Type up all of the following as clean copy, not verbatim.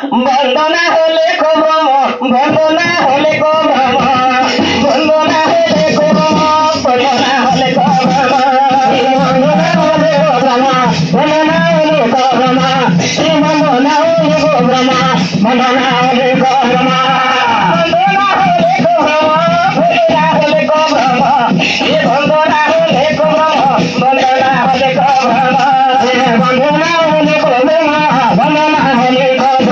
বন্দনা হলে কবম বন্দনা হলে কবম বন্দনা হলে কবম বন্দনা হলে কবম বন্দনা হলে কবম বন্দনা হলে কবম বন্দনা হলে কবম বন্দনা হলে কবম বন্দনা হলে কবম বন্দনা হলে কবম বন্দনা হলে কবম বন্দনা হলে কবম বন্দনা হলে কবম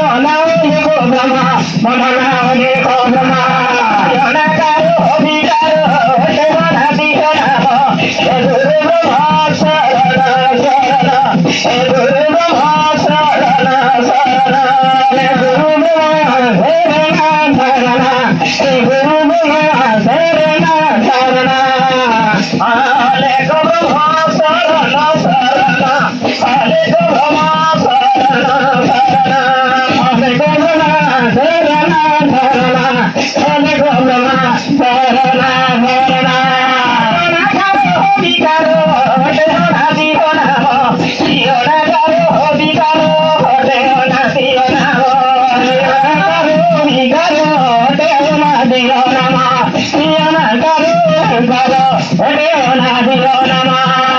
বন্দনা হলে কবম বন্দনা হলে কবম অনাকারো অবিকারো হতে বাধা দিও না গুরু ব্রহ্মা শরণ শরণ গুরু ব্রহ্মা শরণ শরণ গুরু ব্রহ্মা শরণ শরণ গুরু ব্রহ্মা শরণ শরণ হলে ব্রহ্মা শরণ শরণ হলে ব্রহ্মা শরণ শরণ হলে ব্রহ্মা শরণ শরণ হলে ব্রহ্মা শরণ শরণ অনাকারো অবিকারো হতে বাধা দিও না অনাকারো অবিকারো হতে বাধা দিও না অনাকারো অবিকারো হতে বাধা দিও না অনাকারো অবিকারো হতে বাধা দিও না